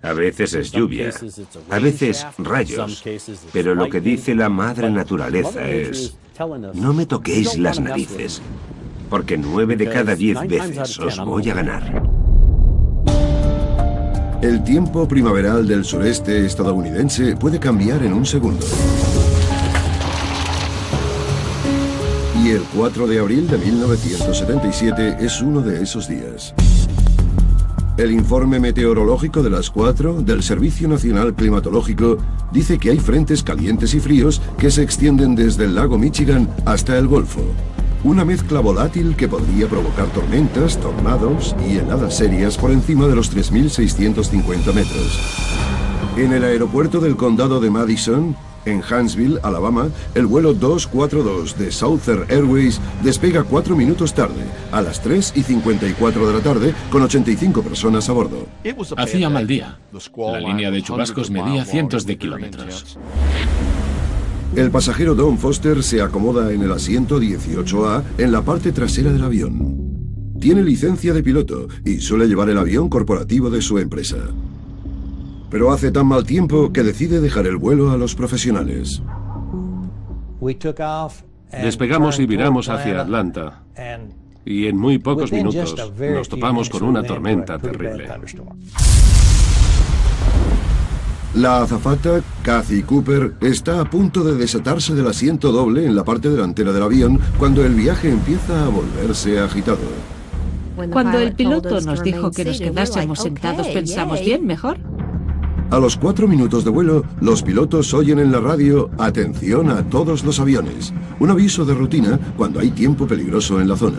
A veces es lluvia, a veces rayos, pero lo que dice la madre naturaleza es: no me toquéis las narices, porque 9 de cada 10 veces os voy a ganar. El tiempo primaveral del sureste estadounidense puede cambiar en un segundo. Y el 4 de abril de 1977 es uno de esos días. El informe meteorológico de las 4 del Servicio Nacional Climatológico dice que hay frentes calientes y fríos que se extienden desde el lago Michigan hasta el Golfo. Una mezcla volátil que podría provocar tormentas, tornados y heladas serias por encima de los 3.650 metros. En el aeropuerto del condado de Madison, en Huntsville, Alabama, el vuelo 242 de Southern Airways despega 4 minutos tarde, a las 3:54 de la tarde, con 85 personas a bordo. Hacía mal día. La línea de chubascos medía cientos de kilómetros. El pasajero Don Foster se acomoda en el asiento 18A en la parte trasera del avión. Tiene licencia de piloto y suele llevar el avión corporativo de su empresa. Pero hace tan mal tiempo que decide dejar el vuelo a los profesionales. Despegamos y viramos hacia Atlanta. Y en muy pocos minutos nos topamos con una tormenta terrible. La azafata, Kathy Cooper, está a punto de desatarse del asiento doble en la parte delantera del avión cuando el viaje empieza a volverse agitado. Cuando el piloto nos dijo que nos quedásemos sentados, pensamos, bien, mejor. A los 4 minutos de vuelo, los pilotos oyen en la radio «Atención a todos los aviones», un aviso de rutina cuando hay tiempo peligroso en la zona.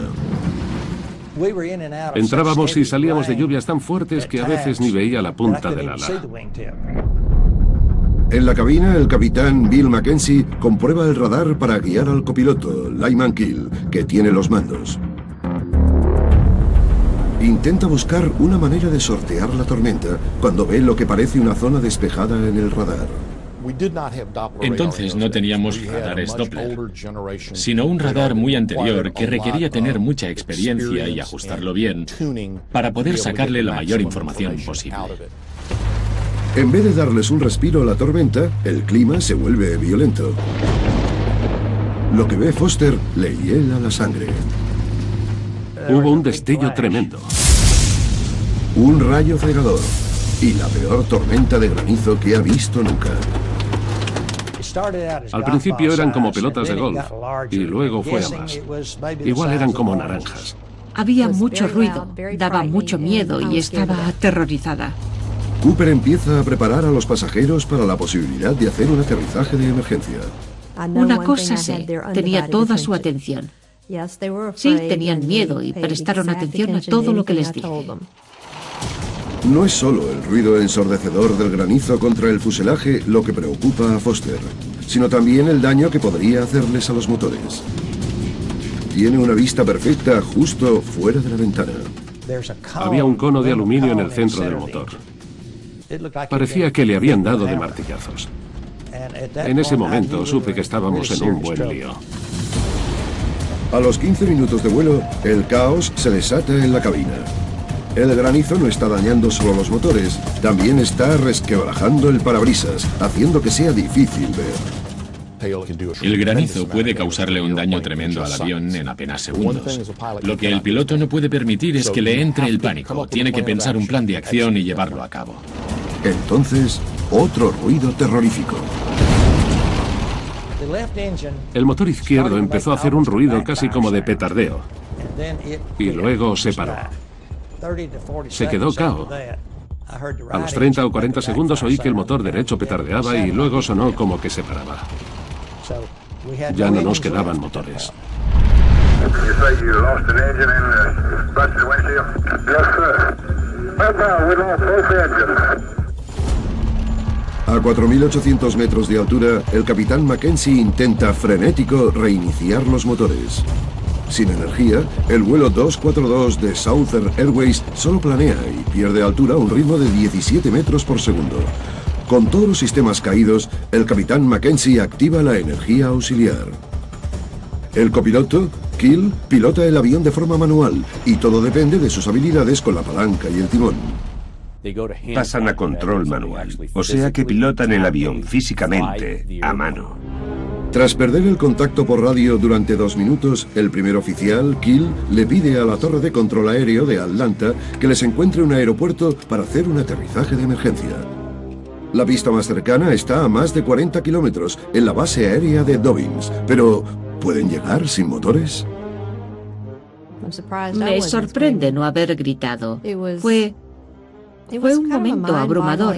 Entrábamos y salíamos de lluvias tan fuertes que a veces ni veía la punta del ala. En la cabina, el capitán Bill Mackenzie comprueba el radar para guiar al copiloto, Lyman Keel, que tiene los mandos. Intenta buscar una manera de sortear la tormenta cuando ve lo que parece una zona despejada en el radar. Entonces no teníamos radares Doppler, sino un radar muy anterior que requería tener mucha experiencia y ajustarlo bien para poder sacarle la mayor información posible. En vez de darles un respiro a la tormenta, el clima se vuelve violento. Lo que ve Foster le hiela la sangre. Hubo un destello tremendo. Un rayo cegador y la peor tormenta de granizo que ha visto nunca. Al principio eran como pelotas de golf y luego fue a más. Igual eran como naranjas. Había mucho ruido, daba mucho miedo y estaba aterrorizada. Cooper empieza a preparar a los pasajeros para la posibilidad de hacer un aterrizaje de emergencia. Una cosa sé, tenía toda su atención. Sí, tenían miedo y prestaron atención a todo lo que les dije. No es solo el ruido ensordecedor del granizo contra el fuselaje lo que preocupa a Foster, sino también el daño que podría hacerles a los motores. Tiene una vista perfecta justo fuera de la ventana. Había un cono de aluminio en el centro del motor. Parecía que le habían dado de martillazos. En ese momento supe que estábamos en un buen lío. A los 15 minutos de vuelo, el caos se desata en la cabina. El granizo no está dañando solo los motores, también está resquebrajando el parabrisas, haciendo que sea difícil ver. El granizo puede causarle un daño tremendo al avión en apenas segundos. Lo que el piloto no puede permitir es que le entre el pánico. Tiene que pensar un plan de acción y llevarlo a cabo. Entonces, otro ruido terrorífico. El motor izquierdo empezó a hacer un ruido casi como de petardeo. Y luego se paró. Se quedó cao. A los 30 o 40 segundos oí que el motor derecho petardeaba y luego sonó como que se paraba. Ya no nos quedaban motores. A 4.800 metros de altura, el capitán Mackenzie intenta frenético reiniciar los motores. Sin energía, el vuelo 242 de Southern Airways solo planea y pierde altura a un ritmo de 17 metros por segundo. Con todos los sistemas caídos, el capitán Mackenzie activa la energía auxiliar. El copiloto, Keel, pilota el avión de forma manual y todo depende de sus habilidades con la palanca y el timón. pasan a control manual, o sea que pilotan el avión físicamente a mano. Tras perder el contacto por radio durante 2 minutos, el primer oficial, Kill, le pide a la torre de control aéreo de Atlanta que les encuentre un aeropuerto para hacer un aterrizaje de emergencia. La pista más cercana está a más de 40 kilómetros, en la base aérea de Dobbins. Pero, ¿pueden llegar sin motores? Me sorprende no haber gritado. Fue un momento abrumador.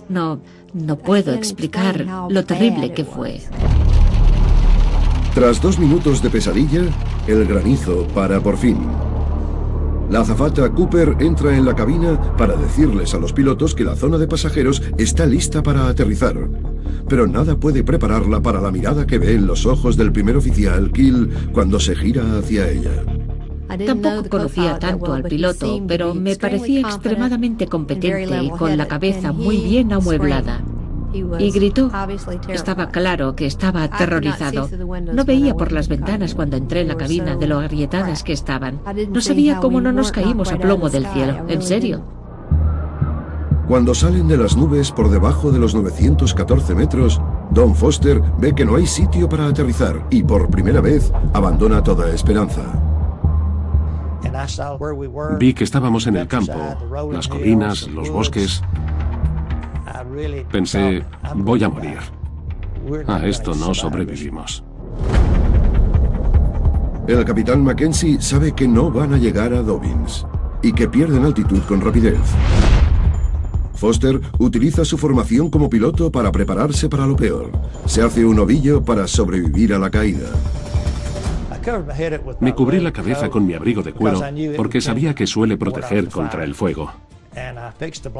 No puedo explicar lo terrible que fue. Tras 2 minutos de pesadilla, el granizo para por fin. La azafata Cooper entra en la cabina para decirles a los pilotos que la zona de pasajeros está lista para aterrizar. Pero nada puede prepararla para la mirada que ve en los ojos del primer oficial, Kill, cuando se gira hacia ella. Tampoco conocía tanto al piloto, pero me parecía extremadamente competente y con la cabeza muy bien amueblada. Y gritó. Estaba claro que estaba aterrorizado. No veía por las ventanas cuando entré en la cabina de lo agrietadas que estaban. No sabía cómo no nos caímos a plomo del cielo. ¿En serio? Cuando salen de las nubes por debajo de los 914 metros, Don Foster ve que no hay sitio para aterrizar y por primera vez abandona toda esperanza. Vi que estábamos en el campo, las colinas, los bosques. Pensé, voy a morir. A esto no sobrevivimos. El capitán Mackenzie sabe que no van a llegar a Dobbins y que pierden altitud con rapidez. Foster utiliza su formación como piloto para prepararse para lo peor. Se hace un ovillo para sobrevivir a la caída. Me cubrí la cabeza con mi abrigo de cuero porque sabía que suele proteger contra el fuego.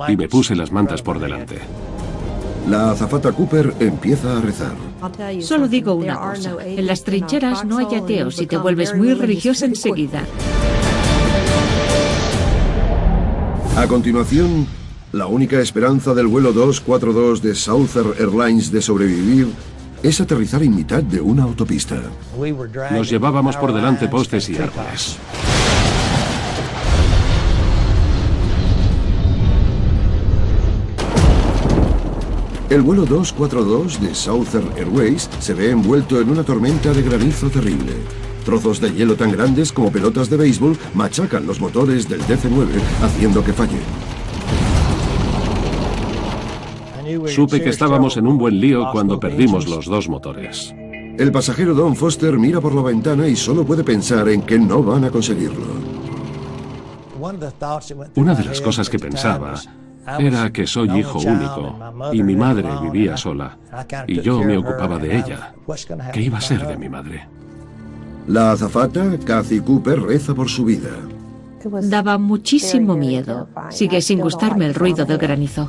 Y me puse las mantas por delante. La azafata Cooper empieza a rezar. Solo digo una cosa. En las trincheras no hay ateos y te vuelves muy religiosa enseguida. A continuación, la única esperanza del vuelo 242 de Southern Airlines de sobrevivir es aterrizar en mitad de una autopista. Nos llevábamos por delante postes y árboles. El vuelo 242 de Southern Airways se ve envuelto en una tormenta de granizo terrible. Trozos de hielo tan grandes como pelotas de béisbol machacan los motores del DC-9, haciendo que fallen. Supe que estábamos en un buen lío cuando perdimos los 2 motores. El pasajero Don Foster mira por la ventana y solo puede pensar en que no van a conseguirlo. Una de las cosas que pensaba era que soy hijo único y mi madre vivía sola y yo me ocupaba de ella. ¿Qué iba a ser de mi madre? La azafata, Kathy Cooper, reza por su vida. Daba muchísimo miedo. Sigue sin gustarme el ruido del granizo.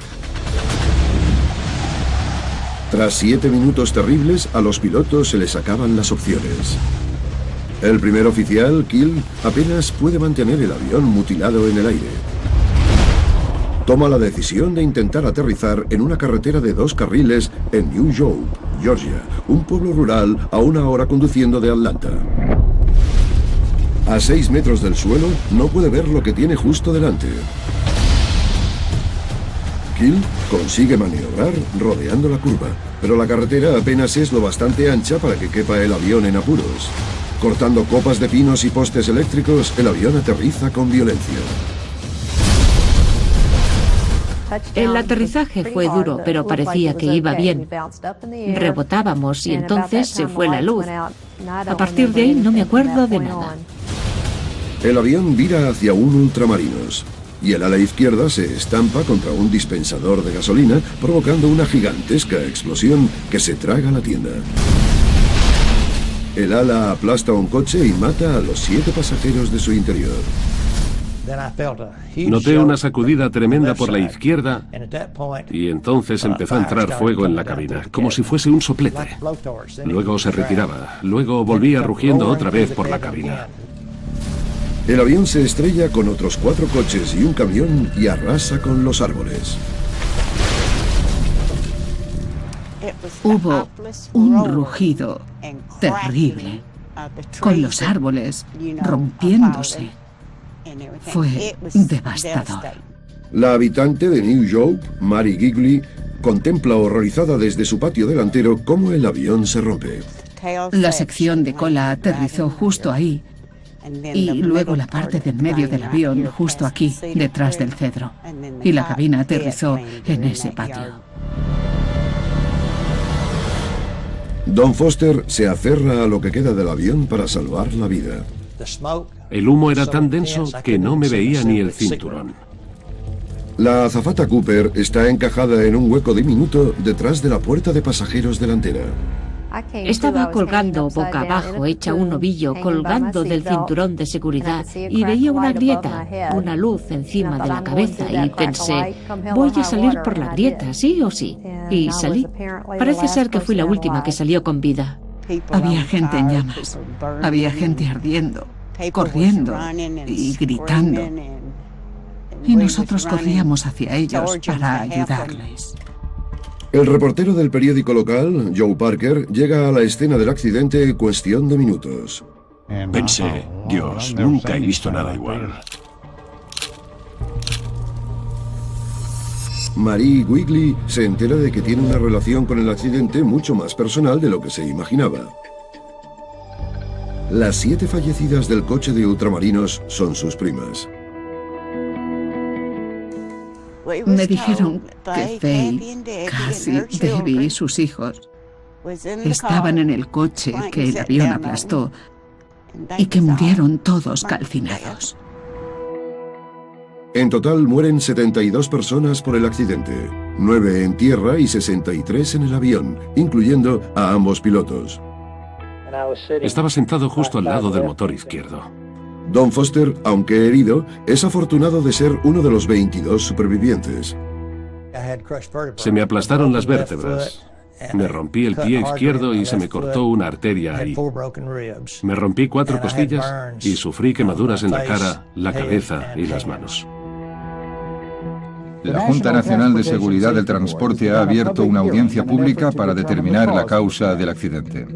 Tras 7 minutos terribles, a los pilotos se les acaban las opciones. El primer oficial, Kill, apenas puede mantener el avión mutilado en el aire. Toma la decisión de intentar aterrizar en una carretera de 2 carriles en New Hope, Georgia, un pueblo rural a 1 hora conduciendo de Atlanta. A 6 metros del suelo, no puede ver lo que tiene justo delante. Kill consigue maniobrar rodeando la curva, pero la carretera apenas es lo bastante ancha para que quepa el avión en apuros. Cortando copas de pinos y postes eléctricos, el avión aterriza con violencia. El aterrizaje fue duro, pero parecía que iba bien. Rebotábamos y entonces se fue la luz. A partir de ahí no me acuerdo de nada. El avión vira hacia un ultramarinos y el ala izquierda se estampa contra un dispensador de gasolina, provocando una gigantesca explosión que se traga la tienda. El ala aplasta un coche y mata a los 7 pasajeros de su interior. Noté una sacudida tremenda por la izquierda y entonces empezó a entrar fuego en la cabina, como si fuese un soplete. Luego se retiraba, luego volvía rugiendo otra vez por la cabina. El avión se estrella con otros 4 coches y un camión y arrasa con los árboles. Hubo un rugido terrible, con los árboles rompiéndose. Fue devastador. La habitante de New Hope, Mary Gigley, contempla horrorizada desde su patio delantero cómo el avión se rompe. La sección de cola aterrizó justo ahí y luego la parte del medio del avión justo aquí, detrás del cedro. Y la cabina aterrizó en ese patio. Don Foster se aferra a lo que queda del avión para salvar la vida. El humo era tan denso que no me veía ni el cinturón. La azafata Cooper está encajada en un hueco diminuto detrás de la puerta de pasajeros delantera. Estaba colgando boca abajo, hecha un ovillo, colgando del cinturón de seguridad, y veía una grieta, una luz encima de la cabeza, y pensé, voy a salir por la grieta, sí o sí. Y salí. Parece ser que fui la última que salió con vida. Había gente en llamas, había gente ardiendo, corriendo y gritando. Y nosotros corríamos hacia ellos para ayudarles. El reportero del periódico local, Joe Parker, llega a la escena del accidente en cuestión de minutos. Pensé, Dios, nunca he visto nada igual. Marie Quigley se entera de que tiene una relación con el accidente mucho más personal de lo que se imaginaba. Las 7 fallecidas del coche de ultramarinos son sus primas. Me dijeron que Faye, Cassie, Debbie y sus hijos estaban en el coche que el avión aplastó y que murieron todos calcinados. En total mueren 72 personas por el accidente, 9 en tierra y 63 en el avión, incluyendo a ambos pilotos. Estaba sentado justo al lado del motor izquierdo. Don Foster, aunque herido, es afortunado de ser uno de los 22 supervivientes. Se me aplastaron las vértebras. Me rompí el pie izquierdo y se me cortó una arteria ahí. Me rompí 4 costillas y sufrí quemaduras en la cara, la cabeza y las manos. La Junta Nacional de Seguridad del Transporte ha abierto una audiencia pública para determinar la causa del accidente.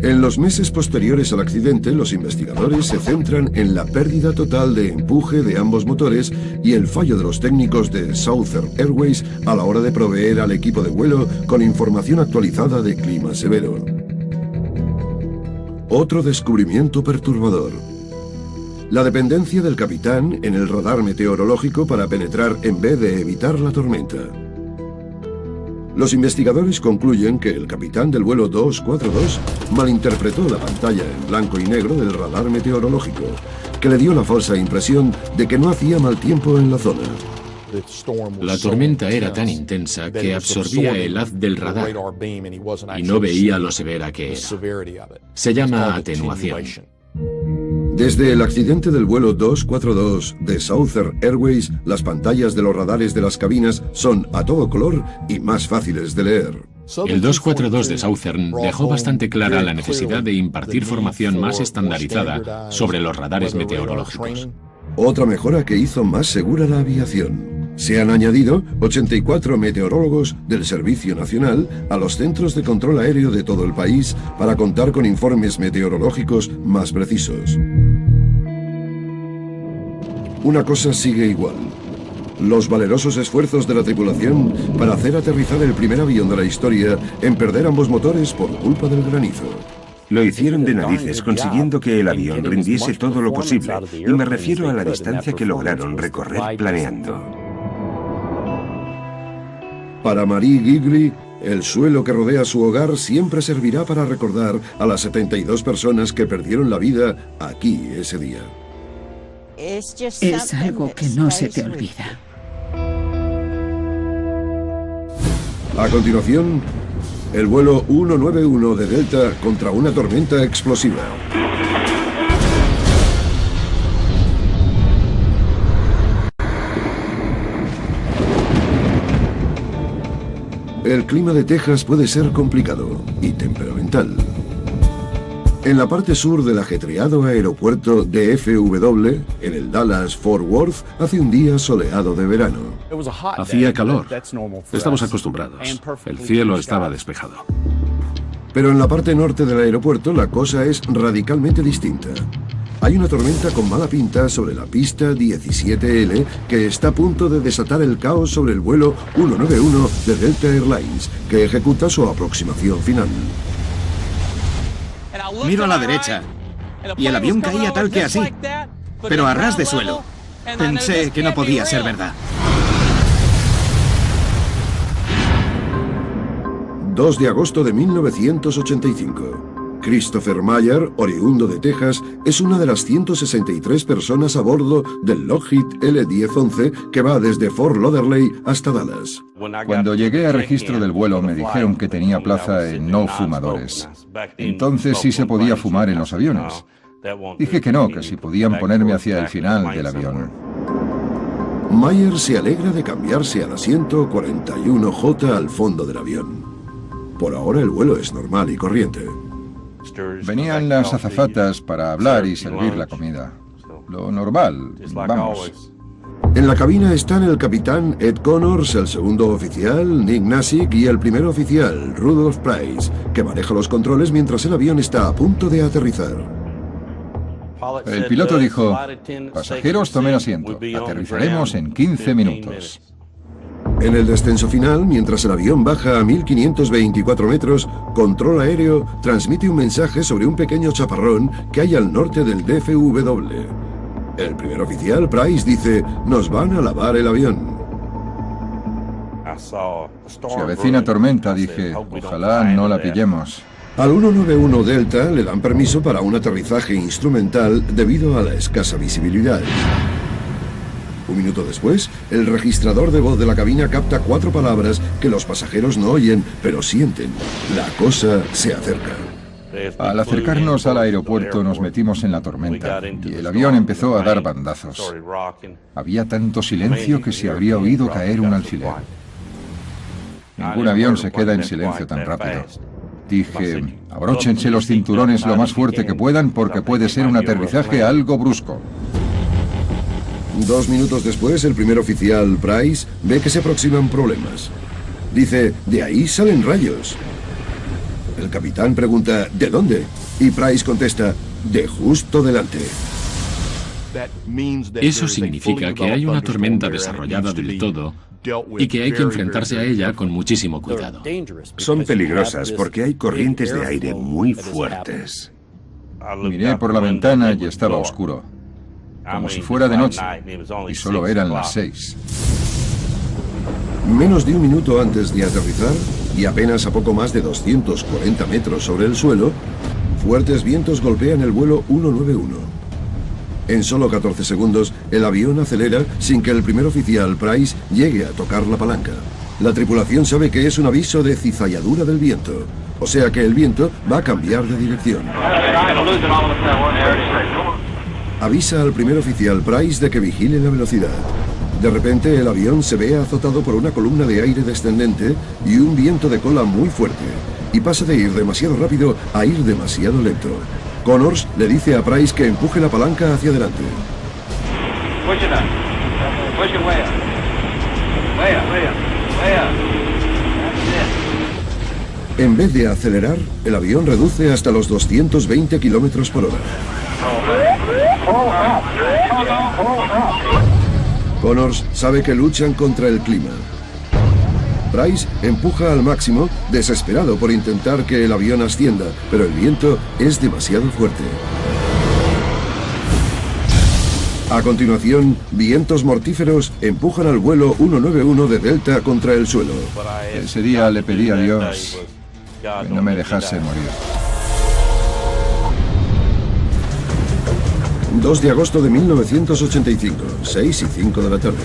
En los meses posteriores al accidente, los investigadores se centran en la pérdida total de empuje de ambos motores y el fallo de los técnicos de Southern Airways a la hora de proveer al equipo de vuelo con información actualizada de clima severo. Otro descubrimiento perturbador. La dependencia del capitán en el radar meteorológico para penetrar en vez de evitar la tormenta. Los investigadores concluyen que el capitán del vuelo 242 malinterpretó la pantalla en blanco y negro del radar meteorológico, que le dio la falsa impresión de que no hacía mal tiempo en la zona. La tormenta era tan intensa que absorbía el haz del radar y no veía lo severa que era. Se llama atenuación. Desde el accidente del vuelo 242 de Southern Airways, las pantallas de los radares de las cabinas son a todo color y más fáciles de leer. El 242 de Southern dejó bastante clara la necesidad de impartir formación más estandarizada sobre los radares meteorológicos. Otra mejora que hizo más segura la aviación. Se han añadido 84 meteorólogos del Servicio Nacional a los centros de control aéreo de todo el país para contar con informes meteorológicos más precisos. Una cosa sigue igual. Los valerosos esfuerzos de la tripulación para hacer aterrizar el primer avión de la historia en perder ambos motores por culpa del granizo. Lo hicieron de narices, consiguiendo que el avión rindiese todo lo posible, y me refiero a la distancia que lograron recorrer planeando. Para Marie Gigley, el suelo que rodea su hogar siempre servirá para recordar a las 72 personas que perdieron la vida aquí ese día. Es algo que no se te olvida. A continuación, el vuelo 191 de Delta contra una tormenta explosiva. El clima de Texas puede ser complicado y temperamental. En la parte sur del ajetreado aeropuerto de FW, en el Dallas-Fort Worth, hace un día soleado de verano. Hacía calor. Estamos acostumbrados. El cielo estaba despejado. Pero en la parte norte del aeropuerto la cosa es radicalmente distinta. Hay una tormenta con mala pinta sobre la pista 17L que está a punto de desatar el caos sobre el vuelo 191 de Delta Airlines, que ejecuta su aproximación final. Miro a la derecha y el avión caía tal que así, pero a ras de suelo. Pensé que no podía ser verdad. 2 de agosto de 1985. Christopher Mayer, oriundo de Texas, es una de las 163 personas a bordo del Lockheed L-1011 que va desde Fort Lauderdale hasta Dallas. Cuando llegué a registro del vuelo me dijeron que tenía plaza en no fumadores. Entonces sí se podía fumar en los aviones. Dije que no, que si podían ponerme hacia el final del avión. Mayer se alegra de cambiarse al asiento 41J al fondo del avión. Por ahora el vuelo es normal y corriente. Venían las azafatas para hablar y servir la comida. Lo normal, vamos. En la cabina están el capitán Ed Connors, el segundo oficial, Nick Nassik, y el primer oficial, Rudolph Price, que maneja los controles mientras el avión está a punto de aterrizar. El piloto dijo: pasajeros, tomen asiento. Aterrizaremos en 15 minutos. En el descenso final, mientras el avión baja a 1524 metros, Control Aéreo transmite un mensaje sobre un pequeño chaparrón que hay al norte del DFW. El primer oficial, Price, dice: nos van a lavar el avión. Se avecina tormenta, dije. Ojalá no la pillemos. Al 191 Delta le dan permiso para un aterrizaje instrumental debido a la escasa visibilidad. Un minuto después, el registrador de voz de la cabina capta 4 palabras que los pasajeros no oyen, pero sienten. La cosa se acerca. Al acercarnos al aeropuerto nos metimos en la tormenta y el avión empezó a dar bandazos. Había tanto silencio que se habría oído caer un alfiler. Ningún avión se queda en silencio tan rápido. Dije: abróchense los cinturones lo más fuerte que puedan porque puede ser un aterrizaje algo brusco. 2 minutos después, el primer oficial, Price, ve que se aproximan problemas. Dice: de ahí salen rayos. El capitán pregunta: ¿de dónde? Y Price contesta: de justo delante. Eso significa que hay una tormenta desarrollada del todo y que hay que enfrentarse a ella con muchísimo cuidado. Son peligrosas porque hay corrientes de aire muy fuertes. Miré por la ventana y estaba oscuro, como si fuera de noche, y solo eran las 6. Menos de un minuto antes de aterrizar, y apenas a poco más de 240 metros sobre el suelo, fuertes vientos golpean el vuelo 191. En solo 14 segundos, el avión acelera sin que el primer oficial, Price, llegue a tocar la palanca. La tripulación sabe que es un aviso de cizalladura del viento, o sea que el viento va a cambiar de dirección. Avisa al primer oficial, Price, de que vigile la velocidad. De repente, el avión se ve azotado por una columna de aire descendente y un viento de cola muy fuerte, y pasa de ir demasiado rápido a ir demasiado lento. Connors le dice a Price que empuje la palanca hacia adelante. En vez de acelerar, el avión reduce hasta los 220 kilómetros por hora. Connors sabe que luchan contra el clima. Price empuja al máximo, desesperado por intentar que el avión ascienda, pero el viento es demasiado fuerte. A continuación, vientos mortíferos empujan al vuelo 191 de Delta contra el suelo. Ese día le pedí a Dios que no me dejase morir. 2 de agosto de 1985, 6:05 de la tarde.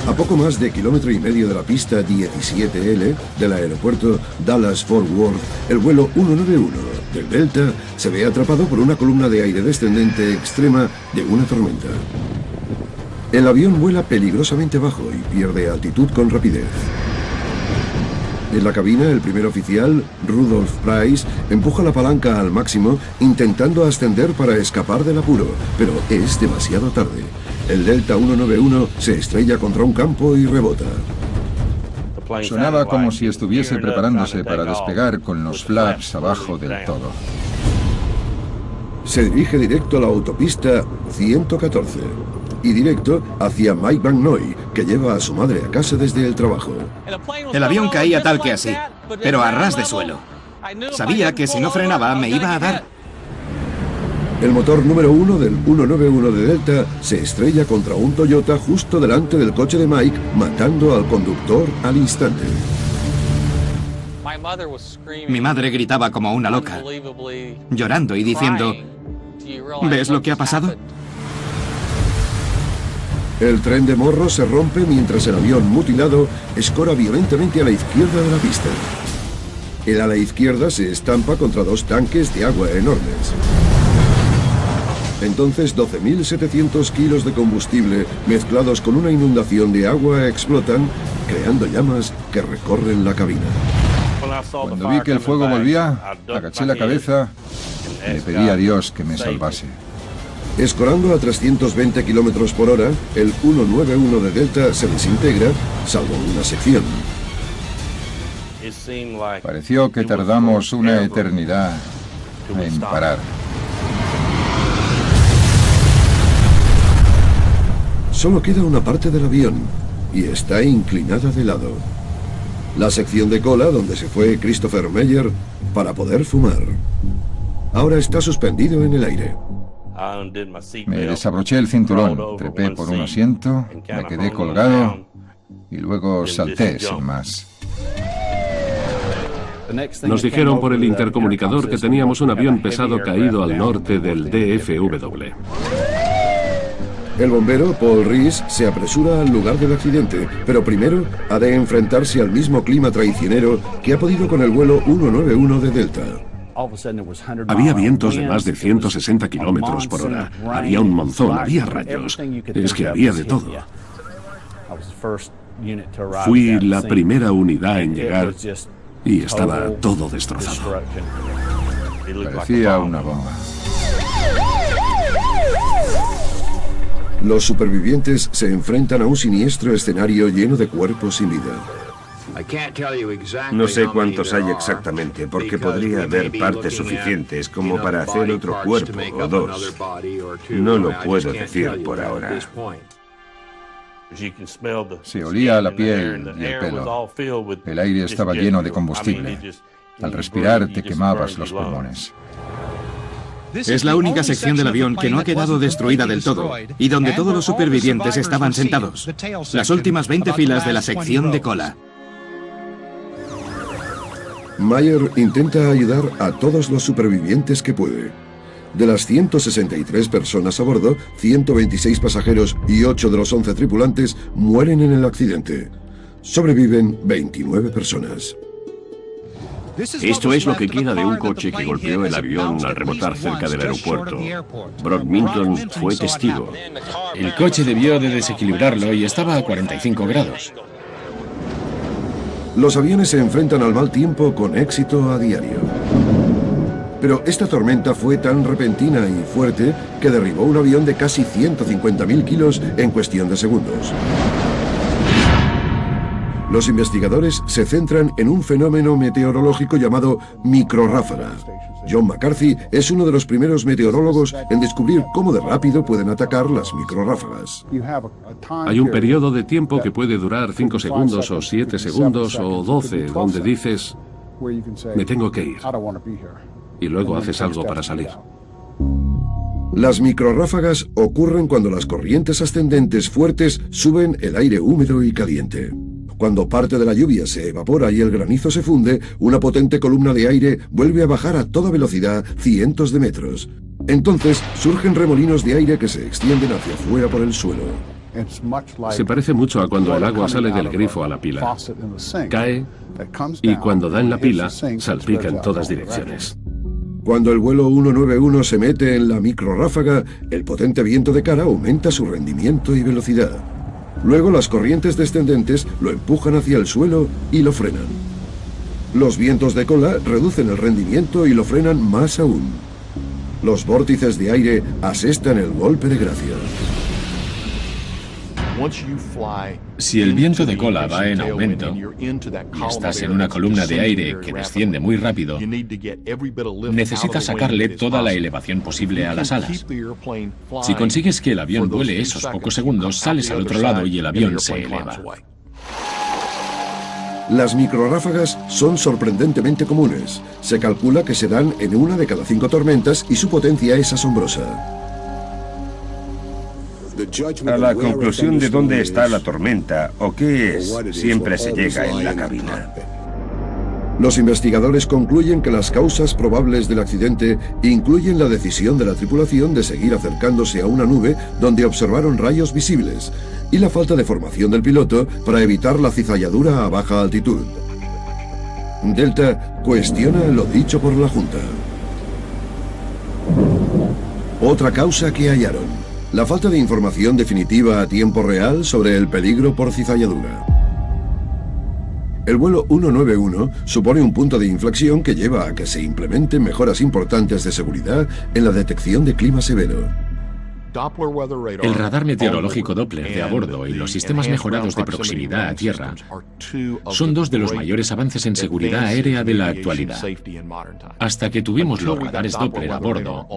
A poco más de 1,5 kilómetros de la pista 17L del aeropuerto Dallas-Fort Worth, el vuelo 191 del Delta se ve atrapado por una columna de aire descendente extrema de una tormenta. El avión vuela peligrosamente bajo y pierde altitud con rapidez. En la cabina, el primer oficial, Rudolph Price, empuja la palanca al máximo intentando ascender para escapar del apuro, pero es demasiado tarde. El Delta 191 se estrella contra un campo y rebota. Sonaba como si estuviese preparándose para despegar con los flaps abajo del todo. Se dirige directo a la autopista 114 y directo hacia Mike Van Noy, que lleva a su madre a casa desde el trabajo. El avión caía tal que así, pero a ras de suelo. Sabía que si no frenaba me iba a dar. El motor número 1 del 191 de Delta se estrella contra un Toyota justo delante del coche de Mike, matando al conductor al instante. Mi madre gritaba como una loca, llorando y diciendo: ¿ves lo que ha pasado? El tren de morro se rompe mientras el avión mutilado escora violentamente a la izquierda de la pista. El ala izquierda se estampa contra dos tanques de agua enormes. Entonces 12.700 kilos de combustible mezclados con una inundación de agua explotan, creando llamas que recorren la cabina. Cuando vi que el fuego volvía, agaché la cabeza y le pedí a Dios que me salvase. Escorando a 320 kilómetros por hora, el 191 de Delta se desintegra, salvo una sección. Pareció que tardamos una eternidad en parar. Solo queda una parte del avión y está inclinada de lado. La sección de cola donde se fue Christopher Meyer para poder fumar. Ahora está suspendido en el aire. Me desabroché el cinturón, trepé por un asiento, me quedé colgado y luego salté sin más. Nos dijeron por el intercomunicador que teníamos un avión pesado caído al norte del DFW. El bombero, Paul Reese, se apresura al lugar del accidente, pero primero ha de enfrentarse al mismo clima traicionero que ha podido con el vuelo 191 de Delta. Había vientos de más de 160 kilómetros por hora. Había un monzón, había rayos. Es que había de todo. Fui la primera unidad en llegar y estaba todo destrozado. Parecía una bomba. Los supervivientes se enfrentan a un siniestro escenario lleno de cuerpos sin vida. No sé cuántos hay exactamente, porque podría haber partes suficientes como para hacer otro cuerpo o dos. No lo puedo decir por ahora. Se olía la piel y el pelo. El aire estaba lleno de combustible. Al respirar te quemabas los pulmones. Es la única sección del avión que no ha quedado destruida del todo y donde todos los supervivientes estaban sentados. Las últimas 20 filas de la sección de cola. Meyer intenta ayudar a todos los supervivientes que puede. De las 163 personas a bordo, 126 pasajeros y 8 de los 11 tripulantes mueren en el accidente. Sobreviven 29 personas. Esto es lo que queda de un coche que golpeó el avión al rebotar cerca del aeropuerto. Brock Minton fue testigo. El coche debió de desequilibrarlo y estaba a 45 grados. Los aviones se enfrentan al mal tiempo con éxito a diario. Pero esta tormenta fue tan repentina y fuerte que derribó un avión de casi 150.000 kilos en cuestión de segundos. Los investigadores se centran en un fenómeno meteorológico llamado microrráfaga. John McCarthy es uno de los primeros meteorólogos en descubrir cómo de rápido pueden atacar las microrráfagas. Hay un periodo de tiempo que puede durar 5 segundos o 7 segundos o 12, donde dices, me tengo que ir. Y luego haces algo para salir. Las microrráfagas ocurren cuando las corrientes ascendentes fuertes suben el aire húmedo y caliente. Cuando parte de la lluvia se evapora y el granizo se funde, una potente columna de aire vuelve a bajar a toda velocidad cientos de metros. Entonces surgen remolinos de aire que se extienden hacia afuera por el suelo. Se parece mucho a cuando el agua sale del grifo a la pila. Cae y cuando da en la pila, salpica en todas direcciones. Cuando el vuelo 191 se mete en la microrráfaga, el potente viento de cara aumenta su rendimiento y velocidad. Luego las corrientes descendentes lo empujan hacia el suelo y lo frenan. Los vientos de cola reducen el rendimiento y lo frenan más aún. Los vórtices de aire asestan el golpe de gracia. Si el viento de cola va en aumento y estás en una columna de aire que desciende muy rápido, necesitas sacarle toda la elevación posible a las alas. Si consigues que el avión vuele esos pocos segundos, sales al otro lado y el avión se eleva. Las microráfagas son sorprendentemente comunes. Se calcula que se dan en 1 de cada 5 tormentas y su potencia es asombrosa. A la conclusión de dónde está la tormenta o qué es, siempre se llega en la cabina. Los investigadores concluyen que las causas probables del accidente incluyen la decisión de la tripulación de seguir acercándose a una nube donde observaron rayos visibles y la falta de formación del piloto para evitar la cizalladura a baja altitud. Delta cuestiona lo dicho por la Junta. Otra causa que hallaron: la falta de información definitiva a tiempo real sobre el peligro por cizalladura. El vuelo 191 supone un punto de inflexión que lleva a que se implementen mejoras importantes de seguridad en la detección de clima severo. El radar meteorológico Doppler de a bordo y los sistemas mejorados de proximidad a tierra son dos de los mayores avances en seguridad aérea de la actualidad. Hasta que tuvimos los radares Doppler a bordo,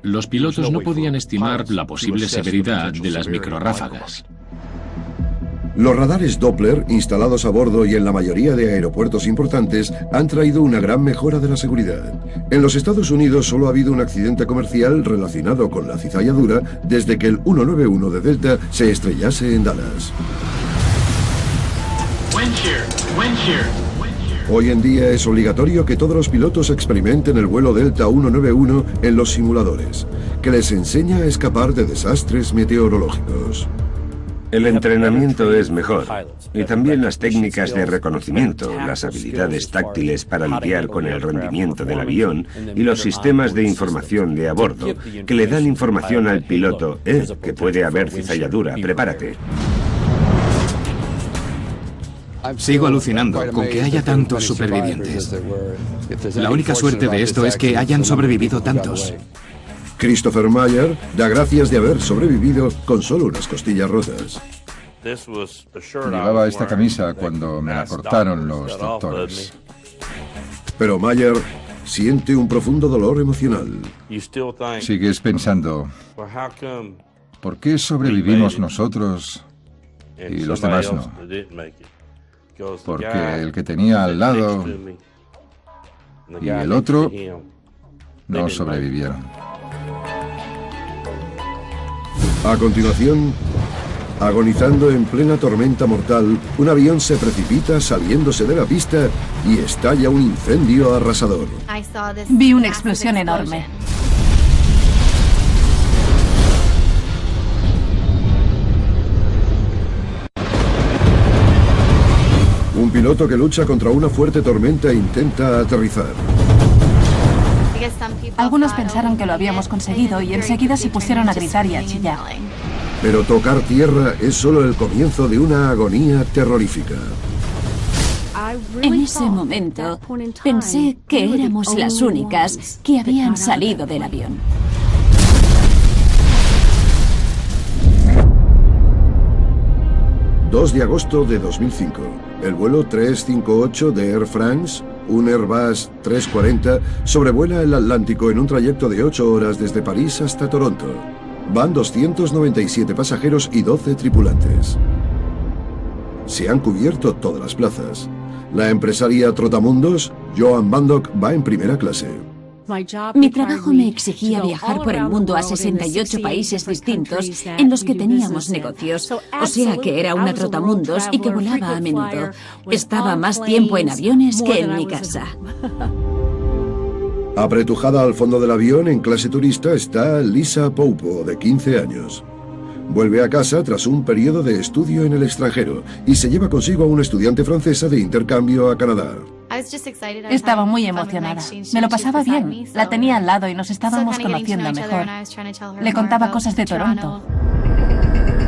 los pilotos no podían estimar la posible severidad de las microráfagas. Los radares Doppler, instalados a bordo y en la mayoría de aeropuertos importantes, han traído una gran mejora de la seguridad. En los Estados Unidos solo ha habido un accidente comercial relacionado con la cizalladura desde que el 191 de Delta se estrellase en Dallas. Hoy en día es obligatorio que todos los pilotos experimenten el vuelo Delta 191 en los simuladores, que les enseña a escapar de desastres meteorológicos. El entrenamiento es mejor, y también las técnicas de reconocimiento, las habilidades táctiles para lidiar con el rendimiento del avión y los sistemas de información de a bordo, que le dan información al piloto, que puede haber cizalladura, prepárate. Sigo alucinando con que haya tantos supervivientes. La única suerte de esto es que hayan sobrevivido tantos. Christopher Mayer da gracias de haber sobrevivido con solo unas costillas rotas. Llevaba esta camisa cuando me la cortaron los doctores. Pero Mayer siente un profundo dolor emocional. Sigues pensando, ¿por qué sobrevivimos nosotros y los demás no? Porque el que tenía al lado y el otro no sobrevivieron. A continuación, agonizando en plena tormenta mortal, un avión se precipita saliéndose de la pista y estalla un incendio arrasador. Vi una explosión enorme. Un piloto que lucha contra una fuerte tormenta intenta aterrizar. Algunos pensaron que lo habíamos conseguido y enseguida se pusieron a gritar y a chillar. Pero tocar tierra es solo el comienzo de una agonía terrorífica. En ese momento pensé que éramos las únicas que habían salido del avión. ...2 de agosto de 2005... el vuelo 358 de Air France, un Airbus 340, sobrevuela el Atlántico en un trayecto de 8 horas desde París hasta Toronto. Van 297 pasajeros y 12 tripulantes. Se han cubierto todas las plazas. La empresaria Trotamundos, Joan Bandock, va en primera clase. Mi trabajo me exigía viajar por el mundo a 68 países distintos en los que teníamos negocios, o sea que era una trotamundos y que volaba a menudo. Estaba más tiempo en aviones que en mi casa. Apretujada al fondo del avión en clase turista está Lisa Poupo, de 15 años. Vuelve a casa tras un periodo de estudio en el extranjero y se lleva consigo a una estudiante francesa de intercambio a Canadá. Estaba muy emocionada. Me lo pasaba bien. La tenía al lado y nos estábamos conociendo mejor. Le contaba cosas de Toronto.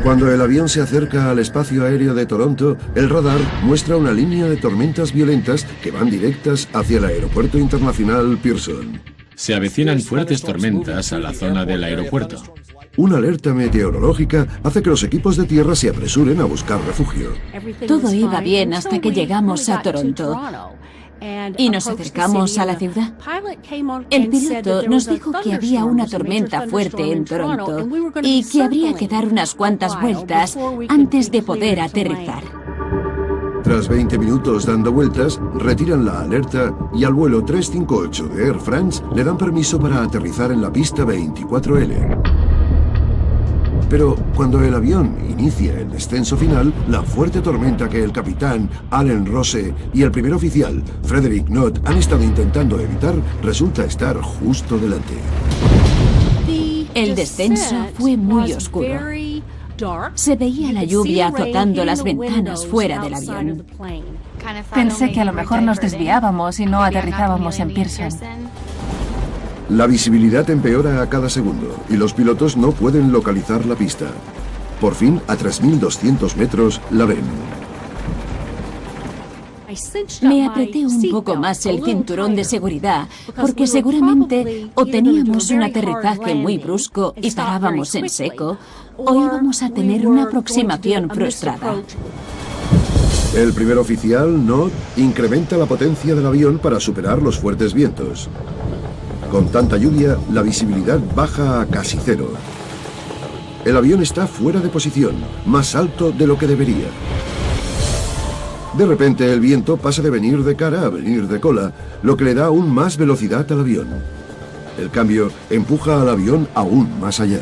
Cuando el avión se acerca al espacio aéreo de Toronto, el radar muestra una línea de tormentas violentas que van directas hacia el aeropuerto internacional Pearson. Se avecinan fuertes tormentas a la zona del aeropuerto. una alerta meteorológica hace que los equipos de tierra se apresuren a buscar refugio. Todo iba bien hasta que llegamos a Toronto y nos acercamos a la ciudad. El piloto nos dijo que había una tormenta fuerte en Toronto y que habría que dar unas cuantas vueltas antes de poder aterrizar. Tras 20 minutos dando vueltas, retiran la alerta y al vuelo 358 de Air France le dan permiso para aterrizar en la pista 24L. Pero cuando el avión inicia el descenso final, la fuerte tormenta que el capitán Allen Rose y el primer oficial Frederick Knott han estado intentando evitar resulta estar justo delante. El descenso fue muy oscuro. Se veía la lluvia azotando las ventanas fuera del avión. Pensé que a lo mejor nos desviábamos y no aterrizábamos en Pearson. La visibilidad empeora a cada segundo y los pilotos no pueden localizar la pista. Por fin, a 3.200 metros, la ven. Me apreté un poco más el cinturón de seguridad porque seguramente o teníamos un aterrizaje muy brusco y parábamos en seco o íbamos a tener una aproximación frustrada. El primer oficial, Knott, incrementa la potencia del avión para superar los fuertes vientos. Con tanta lluvia, la visibilidad baja a casi cero. El avión está fuera de posición, más alto de lo que debería. De repente, el viento pasa de venir de cara a venir de cola, lo que le da aún más velocidad al avión. El cambio empuja al avión aún más allá.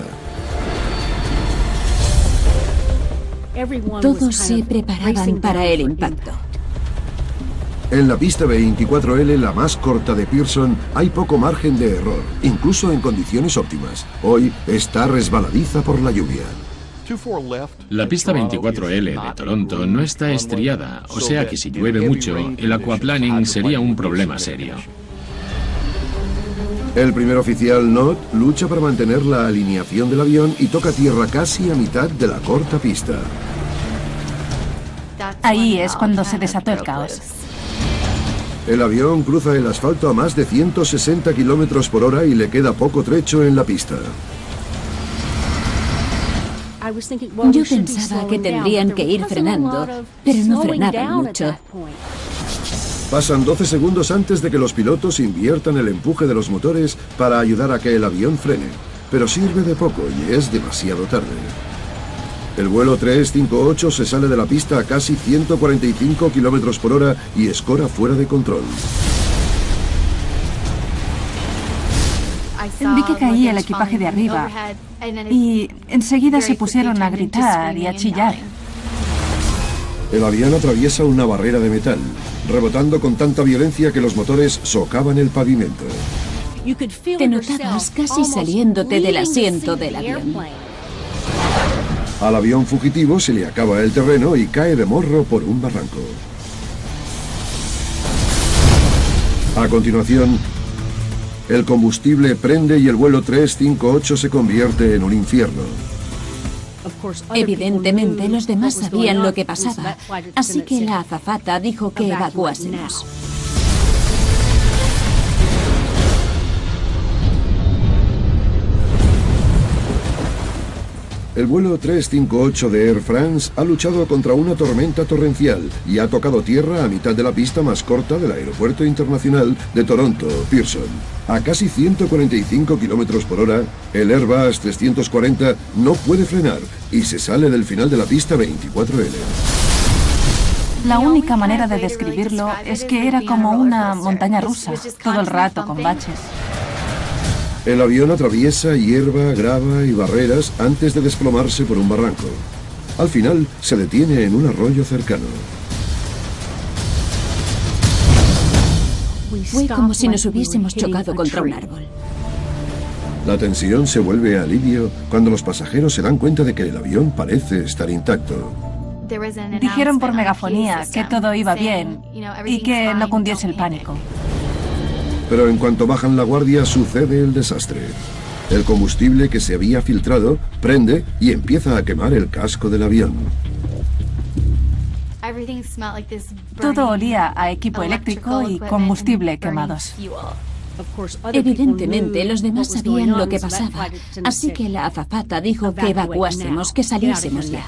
Todos se preparaban para el impacto. En la pista 24L, la más corta de Pearson, hay poco margen de error, incluso en condiciones óptimas. Hoy está resbaladiza por la lluvia. La pista 24L de Toronto no está estriada, o sea que si llueve mucho, el aquaplaning sería un problema serio. El primer oficial, Knott, lucha para mantener la alineación del avión y toca tierra casi a mitad de la corta pista. Ahí es cuando se desató el caos. El avión cruza el asfalto a más de 160 kilómetros por hora y le queda poco trecho en la pista. Yo pensaba que tendrían que ir frenando, pero no frenaban mucho. Pasan 12 segundos antes de que los pilotos inviertan el empuje de los motores para ayudar a que el avión frene, pero sirve de poco y es demasiado tarde. El vuelo 358 se sale de la pista a casi 145 kilómetros por hora y escora fuera de control. Vi que caía el equipaje de arriba y enseguida se pusieron a gritar y a chillar. El avión atraviesa una barrera de metal, rebotando con tanta violencia que los motores socavan el pavimento. Te notabas casi saliéndote del asiento del avión. Al avión fugitivo se le acaba el terreno y cae de morro por un barranco. A continuación, el combustible prende y el vuelo 358 se convierte en un infierno. Evidentemente, los demás sabían lo que pasaba, así que la azafata dijo que evacuásemos. El vuelo 358 de Air France ha luchado contra una tormenta torrencial y ha tocado tierra a mitad de la pista más corta del Aeropuerto Internacional de Toronto, Pearson. A casi 145 kilómetros por hora, el Airbus 340 no puede frenar y se sale del final de la pista 24L. La única manera de describirlo es que era como una montaña rusa, todo el rato con baches. El avión atraviesa hierba, grava y barreras antes de desplomarse por un barranco. Al final, se detiene en un arroyo cercano. Fue como si nos hubiésemos chocado contra un árbol. La tensión se vuelve alivio cuando los pasajeros se dan cuenta de que el avión parece estar intacto. Dijeron por megafonía que todo iba bien y que no cundiese el pánico. Pero en cuanto bajan la guardia, sucede el desastre. El combustible que se había filtrado prende y empieza a quemar el casco del avión. Todo olía a equipo eléctrico y combustible quemados. Evidentemente, los demás sabían lo que pasaba, así que la azafata dijo que evacuásemos, que saliésemos ya.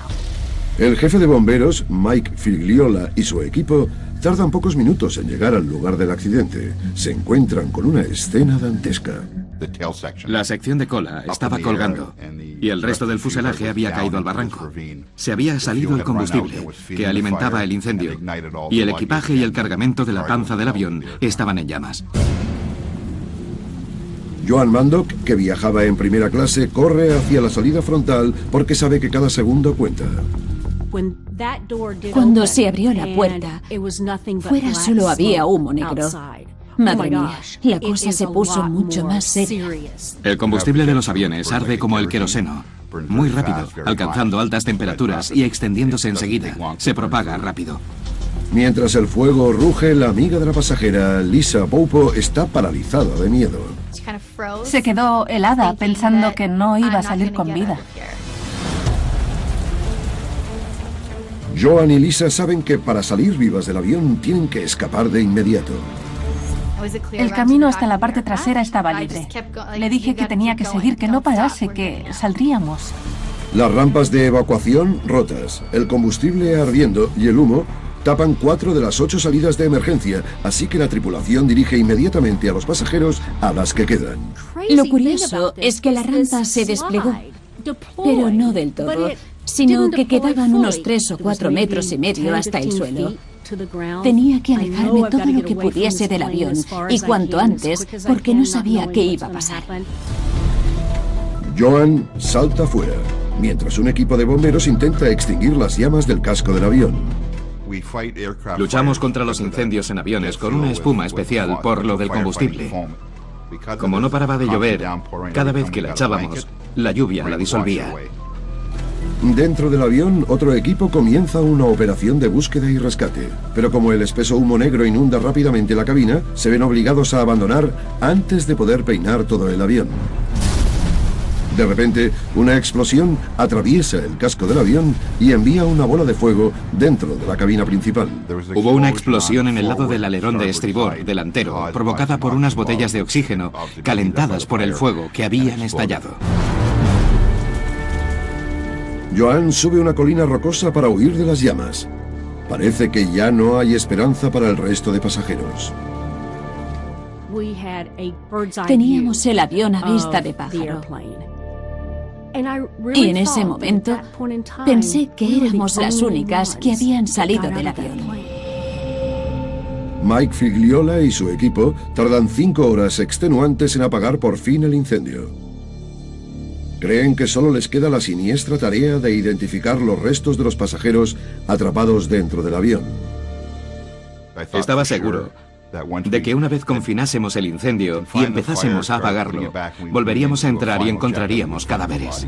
El jefe de bomberos, Mike Figliola, y su equipo tardan pocos minutos en llegar al lugar del accidente. Se encuentran con una escena dantesca. La sección de cola estaba colgando y el resto del fuselaje había caído al barranco. Se había salido el combustible que alimentaba el incendio y el equipaje y el cargamento de la panza del avión estaban en llamas. Joan Mandock, que viajaba en primera clase, corre hacia la salida frontal porque sabe que cada segundo cuenta. Cuando se abrió la puerta, fuera solo había humo negro. Madre mía, la cosa se puso mucho más seria. El combustible de los aviones arde como el queroseno, muy rápido, alcanzando altas temperaturas y extendiéndose enseguida. Se propaga rápido. Mientras el fuego ruge, la amiga de la pasajera, Lisa Bopo, está paralizada de miedo. Se quedó helada pensando que no iba a salir con vida. Joan y Lisa saben que para salir vivas del avión tienen que escapar de inmediato. El camino hasta la parte trasera estaba libre. Le dije que tenía que seguir, que no parase, que saldríamos. Las rampas de evacuación rotas, el combustible ardiendo y el humo tapan 4 de las 8 salidas de emergencia, así que la tripulación dirige inmediatamente a los pasajeros a las que quedan. Lo curioso es que la rampa se desplegó, pero no del todo, sino que quedaban unos 3 o 4 metros y medio hasta el suelo. Tenía que alejarme todo lo que pudiese del avión, y cuanto antes, porque no sabía qué iba a pasar. Joan salta fuera, mientras un equipo de bomberos intenta extinguir las llamas del casco del avión. Luchamos contra los incendios en aviones con una espuma especial por lo del combustible. Como no paraba de llover, cada vez que la echábamos, la lluvia la disolvía. Dentro del avión, otro equipo comienza una operación de búsqueda y rescate. Pero como el espeso humo negro inunda rápidamente la cabina, se ven obligados a abandonar antes de poder peinar todo el avión. De repente, una explosión atraviesa el casco del avión y envía una bola de fuego dentro de la cabina principal. Hubo una explosión en el lado del alerón de estribor delantero, provocada por unas botellas de oxígeno calentadas por el fuego que habían estallado. Joan sube una colina rocosa para huir de las llamas. Parece que ya no hay esperanza para el resto de pasajeros. Teníamos el avión a vista de pájaro. Y en ese momento pensé que éramos las únicas que habían salido del avión. Mike Figliola y su equipo tardan 5 horas extenuantes en apagar por fin el incendio. Creen que solo les queda la siniestra tarea de identificar los restos de los pasajeros atrapados dentro del avión. Estaba seguro de que una vez confinásemos el incendio y empezásemos a apagarlo, volveríamos a entrar y encontraríamos cadáveres.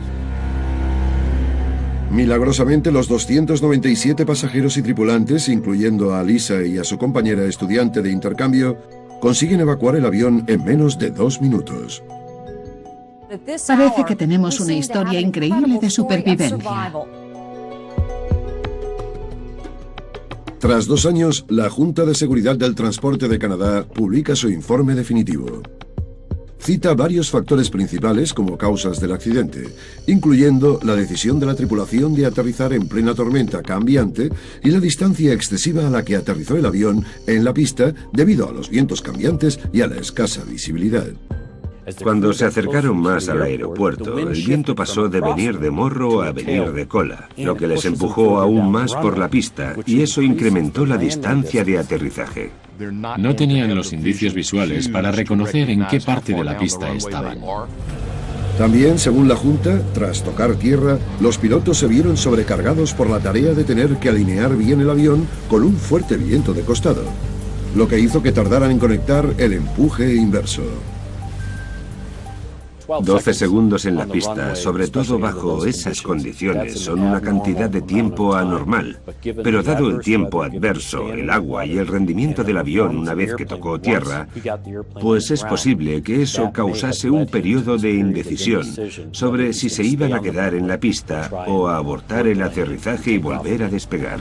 Milagrosamente, los 297 pasajeros y tripulantes, incluyendo a Lisa y a su compañera estudiante de intercambio, consiguen evacuar el avión en menos de 2 minutos. Parece que tenemos una historia increíble de supervivencia. Tras 2 años, la Junta de Seguridad del Transporte de Canadá publica su informe definitivo. Cita varios factores principales como causas del accidente, incluyendo la decisión de la tripulación de aterrizar en plena tormenta cambiante y la distancia excesiva a la que aterrizó el avión en la pista debido a los vientos cambiantes y a la escasa visibilidad. Cuando se acercaron más al aeropuerto, el viento pasó de venir de morro a venir de cola, lo que les empujó aún más por la pista, y eso incrementó la distancia de aterrizaje. No tenían los indicios visuales para reconocer en qué parte de la pista estaban. También, según la Junta, tras tocar tierra, los pilotos se vieron sobrecargados por la tarea de tener que alinear bien el avión con un fuerte viento de costado, lo que hizo que tardaran en conectar el empuje inverso. 12 segundos en la pista, sobre todo bajo esas condiciones, son una cantidad de tiempo anormal. Pero dado el tiempo adverso, el agua y el rendimiento del avión una vez que tocó tierra, pues es posible que eso causase un periodo de indecisión sobre si se iban a quedar en la pista o a abortar el aterrizaje y volver a despegar.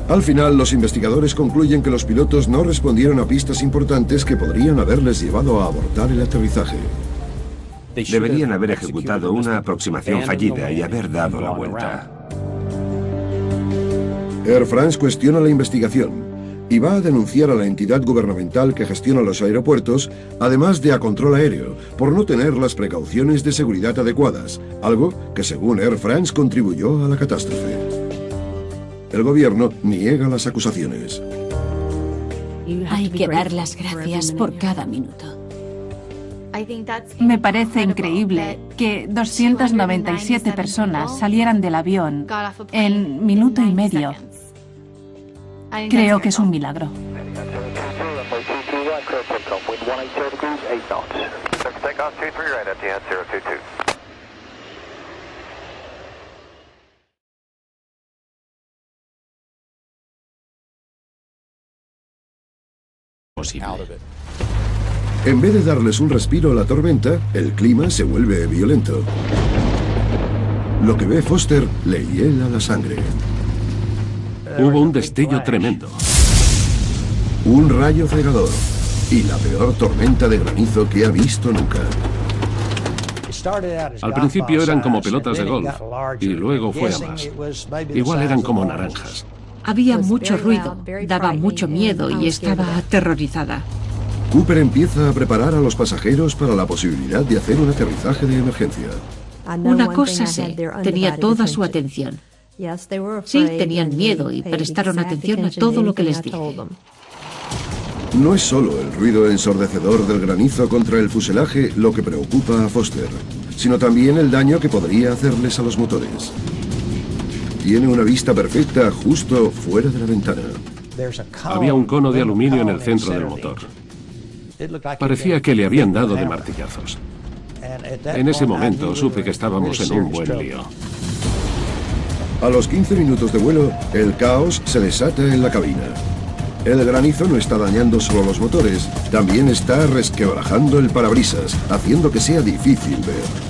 Al final, los investigadores concluyen que los pilotos no respondieron a pistas importantes que podrían haberles llevado a abortar el aterrizaje. Deberían haber ejecutado una aproximación fallida y haber dado la vuelta. Air France cuestiona la investigación y va a denunciar a la entidad gubernamental que gestiona los aeropuertos, además de a Control Aéreo, por no tener las precauciones de seguridad adecuadas, algo que según Air France contribuyó a la catástrofe. El gobierno niega las acusaciones. Hay que dar las gracias por cada minuto. Me parece increíble que 297 personas salieran del avión en minuto y medio. Creo que es un milagro. En vez de darles un respiro a la tormenta, el clima se vuelve violento. Lo que ve Foster le hiela la sangre. Hubo un destello tremendo. Un rayo cegador y la peor tormenta de granizo que ha visto nunca. Al principio eran como pelotas de golf y luego fue a más. Igual eran como naranjas. Había mucho ruido, daba mucho miedo y estaba aterrorizada. Cooper empieza a preparar a los pasajeros para la posibilidad de hacer un aterrizaje de emergencia. Una cosa sé, tenía toda su atención. Sí, tenían miedo y prestaron atención a todo lo que les dije. No es solo el ruido ensordecedor del granizo contra el fuselaje lo que preocupa a Foster, sino también el daño que podría hacerles a los motores. Tiene una vista perfecta justo fuera de la ventana. Había un cono de aluminio en el centro del motor. Parecía que le habían dado de martillazos. En ese momento supe que estábamos en un buen lío. A los 15 minutos de vuelo, el caos se desata en la cabina. El granizo no está dañando solo los motores, también está resquebrajando el parabrisas, haciendo que sea difícil ver.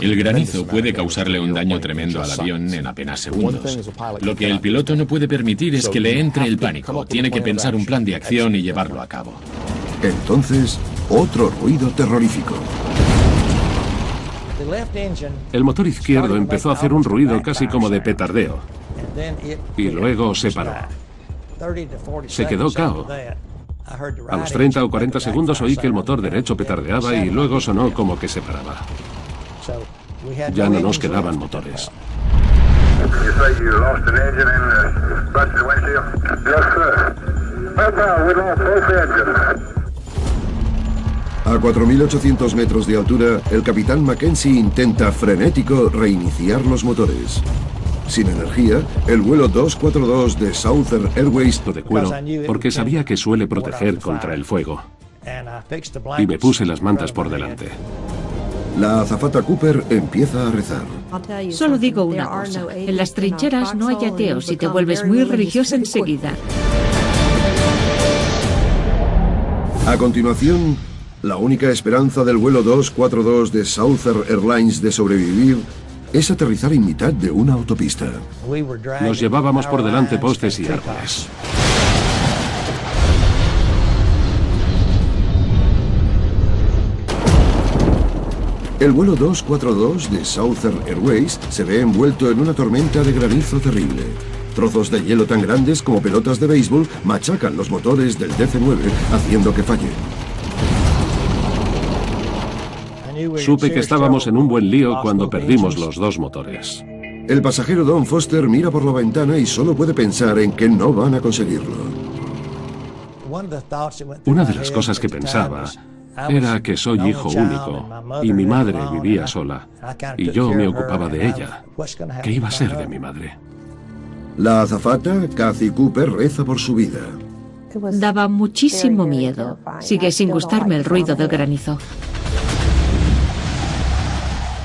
El granizo puede causarle un daño tremendo al avión en apenas segundos. Lo que el piloto no puede permitir es que le entre el pánico. Tiene que pensar un plan de acción y llevarlo a cabo. Entonces, otro ruido terrorífico. El motor izquierdo empezó a hacer un ruido casi como de petardeo. Y luego se paró. Se quedó cao. A los 30 o 40 segundos oí que el motor derecho petardeaba y luego sonó como que se paraba. Ya no nos quedaban motores. A 4.800 metros de altura, el capitán Mackenzie intenta frenético reiniciar los motores. Sin energía, el vuelo 242 de Southern Airways de cuero, porque sabía que suele proteger contra el fuego. Y me puse las mantas por delante. La azafata Cooper empieza a rezar. Solo digo una cosa. En las trincheras no hay ateos y te vuelves muy religiosa enseguida. A continuación, la única esperanza del vuelo 242 de Southern Airlines de sobrevivir es aterrizar en mitad de una autopista. Nos llevábamos por delante postes y árboles. El vuelo 242 de Southern Airways se ve envuelto en una tormenta de granizo terrible. Trozos de hielo tan grandes como pelotas de béisbol machacan los motores del DC-9, haciendo que falle. Supe que estábamos en un buen lío cuando perdimos los dos motores. El pasajero Don Foster mira por la ventana y solo puede pensar en que no van a conseguirlo. Una de las cosas que pensaba era que soy hijo único y mi madre vivía sola y yo me ocupaba de ella. ¿Qué iba a ser de mi madre? La azafata, Kathy Cooper, reza por su vida. Daba muchísimo miedo. Sigue sin gustarme el ruido del granizo.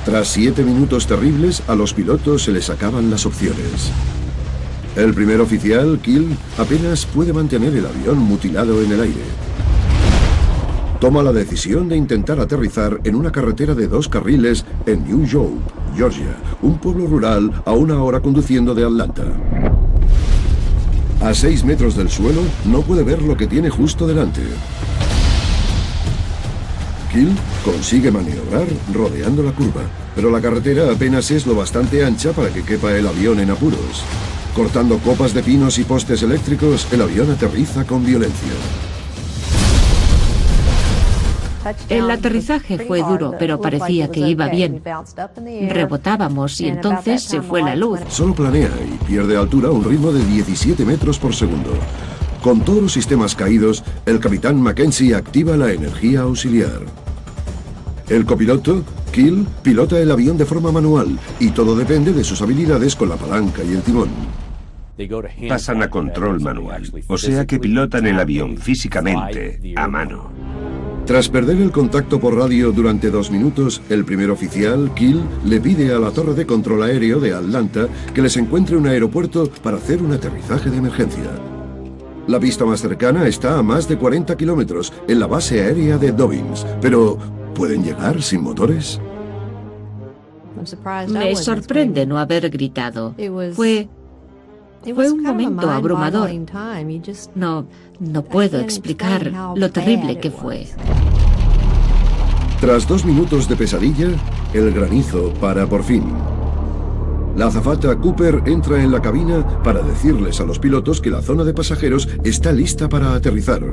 Tras 7 minutos terribles, a los pilotos se les acaban las opciones. El primer oficial, Kill, apenas puede mantener el avión mutilado en el aire. Toma la decisión de intentar aterrizar en una carretera de 2 carriles en New Hope, Georgia, un pueblo rural a 1 hora conduciendo de Atlanta. A 6 metros del suelo, no puede ver lo que tiene justo delante. Keel consigue maniobrar rodeando la curva, pero la carretera apenas es lo bastante ancha para que quepa el avión en apuros. Cortando copas de pinos y postes eléctricos, el avión aterriza con violencia. El aterrizaje fue duro, pero parecía que iba bien. Rebotábamos y entonces se fue la luz. Solo planea y pierde altura a un ritmo de 17 metros por segundo. Con todos los sistemas caídos, el capitán Mackenzie activa la energía auxiliar. El copiloto, Keel, pilota el avión de forma manual y todo depende de sus habilidades con la palanca y el timón. Pasan a control manual, o sea que pilotan el avión físicamente a mano. Tras perder el contacto por radio durante 2 minutos, el primer oficial, Keel, le pide a la torre de control aéreo de Atlanta que les encuentre un aeropuerto para hacer un aterrizaje de emergencia. La pista más cercana está a más de 40 kilómetros, en la base aérea de Dobbins, pero ¿pueden llegar sin motores? Me sorprende no haber gritado. Fue un momento abrumador. No puedo explicar lo terrible que fue. Tras 2 minutos de pesadilla, el granizo para por fin. La azafata Cooper entra en la cabina para decirles a los pilotos que la zona de pasajeros está lista para aterrizar.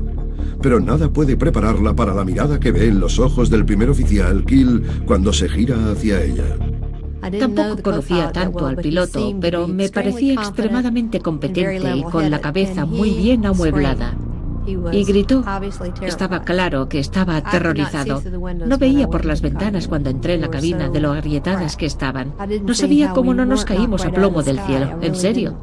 Pero nada puede prepararla para la mirada que ve en los ojos del primer oficial, Keel, cuando se gira hacia ella. Tampoco conocía tanto al piloto, pero me parecía extremadamente competente y con la cabeza muy bien amueblada. Y gritó. Estaba claro que estaba aterrorizado. No veía por las ventanas cuando entré en la cabina de lo agrietadas que estaban. No sabía cómo no nos caímos a plomo del cielo. ¿En serio?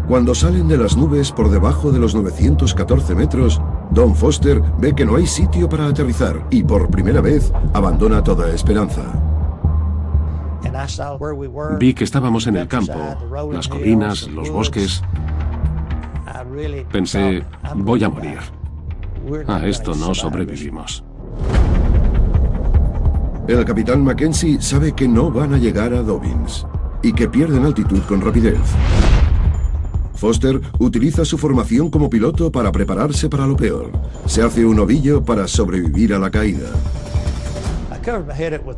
Cuando salen de las nubes por debajo de los 914 metros, Don Foster ve que no hay sitio para aterrizar y por primera vez abandona toda esperanza. Vi que estábamos en el campo, las colinas, los bosques. Pensé, voy a morir. A esto no sobrevivimos. El capitán Mackenzie sabe que no van a llegar a Dobbins y que pierden altitud con rapidez. Foster utiliza su formación como piloto para prepararse para lo peor. Se hace un ovillo para sobrevivir a la caída.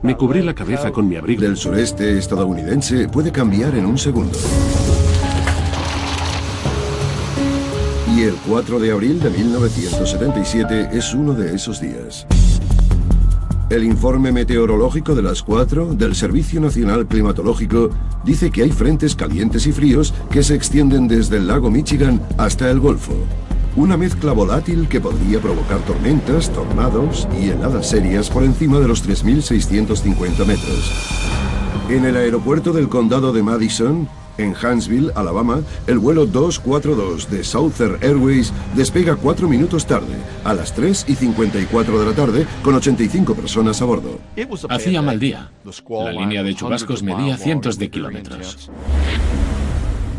Me cubrí la cabeza con mi abrigo. Del sureste estadounidense puede cambiar en un segundo. Y el 4 de abril de 1977 es uno de esos días. El informe meteorológico de las 4 del Servicio Nacional Climatológico dice que hay frentes calientes y fríos que se extienden desde el lago Michigan hasta el Golfo. Una mezcla volátil que podría provocar tormentas, tornados y heladas serias por encima de los 3.650 metros. En el aeropuerto del condado de Madison, en Huntsville, Alabama, el vuelo 242 de Southern Airways despega 4 minutos tarde, a las 3:54 de la tarde, con 85 personas a bordo. Hacía mal día. La línea de chubascos medía cientos de kilómetros.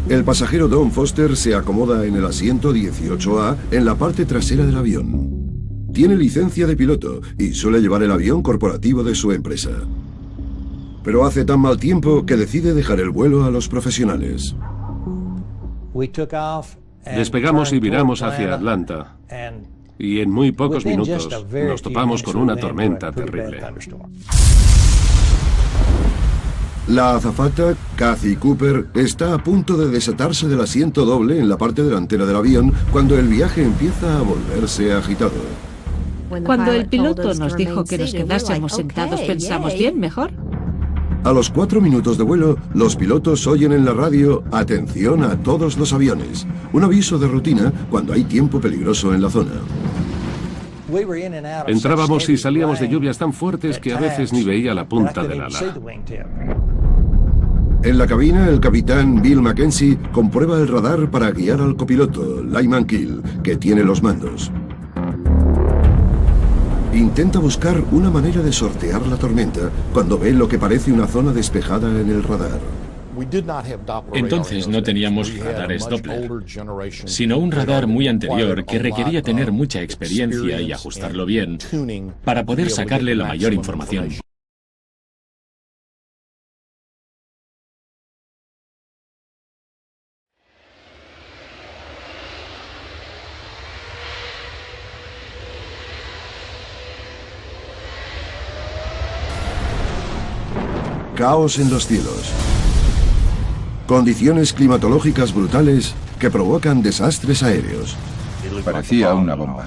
El pasajero Don Foster se acomoda en el asiento 18A en la parte trasera del avión. Tiene licencia de piloto y suele llevar el avión corporativo de su empresa. Pero hace tan mal tiempo que decide dejar el vuelo a los profesionales. Despegamos y viramos hacia Atlanta. Y en muy pocos minutos nos topamos con una tormenta terrible. La azafata, Kathy Cooper, está a punto de desatarse del asiento doble en la parte delantera del avión cuando el viaje empieza a volverse agitado. Cuando el piloto nos dijo que nos quedásemos sentados, pensamos, bien, mejor. A los 4 minutos de vuelo, los pilotos oyen en la radio «Atención a todos los aviones», un aviso de rutina cuando hay tiempo peligroso en la zona. Entrábamos y salíamos de lluvias tan fuertes que a veces ni veía la punta del ala. En la cabina, el capitán Bill Mackenzie comprueba el radar para guiar al copiloto, Lyman Keel, que tiene los mandos. Intenta buscar una manera de sortear la tormenta cuando ve lo que parece una zona despejada en el radar. Entonces no teníamos radares Doppler, sino un radar muy anterior que requería tener mucha experiencia y ajustarlo bien para poder sacarle la mayor información. caos en los cielos. Condiciones climatológicas brutales que provocan desastres aéreos. Parecía una bomba.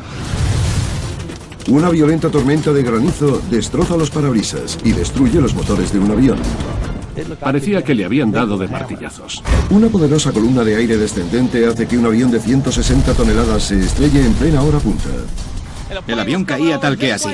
Una violenta tormenta de granizo destroza los parabrisas y destruye los motores de un avión. Parecía que le habían dado de martillazos. Una poderosa columna de aire descendente hace que un avión de 160 toneladas se estrelle en plena hora punta. El avión caía tal que así.